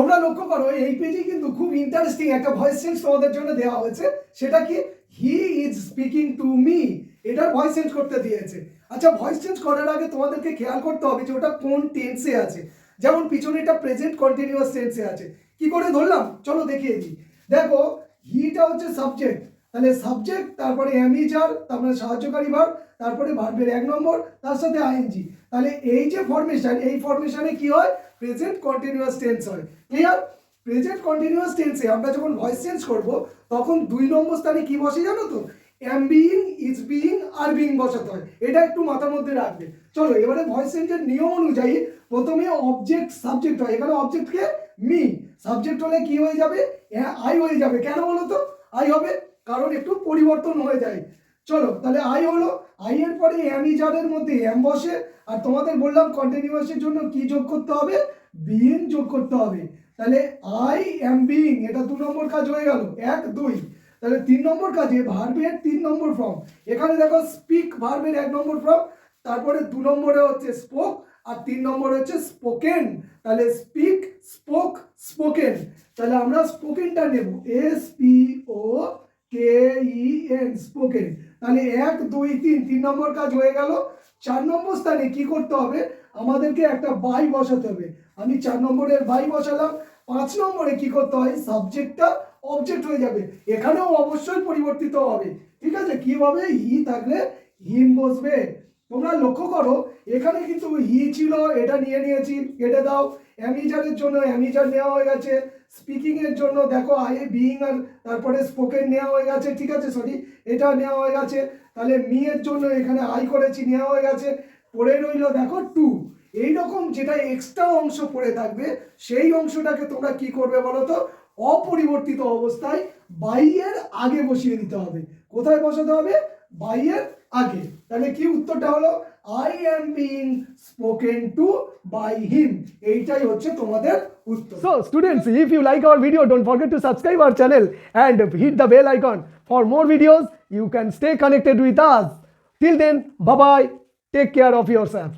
তোমরা লক্ষ্য করো এই পেজে কিন্তু খুব ইন্টারেস্টিং একটা ভয়েস চেঞ্জ তোমাদের জন্য দেওয়া হয়েছে। সেটা কি, he is speaking to me, এটার ভয়েস চেঞ্জ করতে দিয়েছে। আচ্ছা, ভয়েস চেঞ্জ করার আগে তোমাদেরকে খেয়াল করতে হবে যে ওটা কোন টেন্সে আছে। যেমন পিছনে এটা প্রেজেন্ট কন্টিনিউয়াস টেন্সে আছে। কি করে ধরলাম চলো দেখিয়ে দিই। দেখো, হিটা হচ্ছে সাবজেক্ট, তাহলে সাবজেক্ট, তারপরে অ্যামিজার, তারপরে সাহায্যকারী ভার্ব, তারপরে ভার্বের 1 নম্বর, তার সাথে আইএনজি। তাহলে এই যে ফরমেশন, এই ফরমেশনে কি হয়, প্রেজেন্ট কন্টিনিউয়াস টেন্স হয়। ক্লিয়ার? প্রেজেন্ট কন্টিনিউয়াস টেন্সে আমরা যখন ভয়েস চেঞ্জ করব তখন 2 নম্বর স্থানে কি বসে জানো তো, am being, is being, are being বসাতে হয়। এটা একটু মাথার মধ্যে রাখবে। চলো এবারে ভয়েস চেঞ্জের নিয়ম অনুযায়ী প্রথমে অবজেক্ট সাবজেক্ট হয়। এখানে অবজেক্টকে মি, সাবজেক্ট হলে কি হয়ে যাবে, আই হয়ে যাবে। কেন বলো তো আই হবে? কারণ একটু পরিবর্তন হয়ে যায়। চলো তাহলে আই হলো, আই এর পরে অ্যামিজারের মধ্যে এম বসে। আর তোমাদের বললাম কন্টিনিউয়াসের জন্য কি যোগ করতে হবে, বিইং যোগ করতে হবে। তাহলে আই এম বিইং, এটা 2 নম্বর কাজ হয়ে গেল, 1 2। তাহলে 3 নম্বর কাজে ভার্বের 3 নম্বর ফর্ম। এখানে দেখো স্পিক ভার্বের 1 নম্বর ফর্ম, তারপরে 2 নম্বরে হচ্ছে স্পোক, আর 3 নম্বরে হচ্ছে স্পোকেন। তাহলে স্পিক, স্পোক, স্পোকেন। তাহলে আমরা স্পোকেনটা নেব, এস পি ও কে ই এন, স্পোকেন। তাহলে 1 2 3, 3 নম্বর কাজ হয়ে গেল। 4 নম্বর স্থানে কি করতে হবে, আমাদেরকে একটা বাই বসাতে হবে। আমি 4 নম্বরের বাই বসালাম। 5 নম্বরে কি করতে হয়, সাবজেক্টটা অবজেক্ট হয়ে যাবে। এখানেও অবশ্যই পরিবর্তিত হবে। ঠিক আছে? কি হবে, হি থাকলে হিম বসবে। তোমরা লক্ষ্য করো এখানে কিন্তু হি ছিল, এটা নিয়ে নিয়েছি, কেটে দাও। অ্যামিজারের জন্য অ্যামিজার নেওয়া হয়ে গেছে। স্পিকিং এর জন্য দেখো আই বিইং আর তারপরে স্পোকেন নেওয়া হয়ে গেছে। ঠিক আছে, সরি, এটা নেওয়া হয়ে গেছে। তাহলে মি এর জন্য এখানে আই করেছি, নেওয়া হয়ে গেছে। পড়ে রইল দেখো টু। এইরকম যেটা এক্সট্রা অংশ পড়ে থাকবে সেই অংশটাকে তোমরা কি করবে বলো তো, অপরিবর্তিত অবস্থায় বাইয়ের আগে বসিয়ে দিতে হবে। কোথায় বসাতে হবে, বাইয়ের আগে। তাহলে কি উত্তরটা হলো, I am being spoken to by him. এইটাই হচ্ছে তোমাদের উত্তর। So students, if you like our video, don't forget to subscribe our channel and hit the bell icon for more videos. You can stay connected with us. Till then, bye bye, take care of yourself.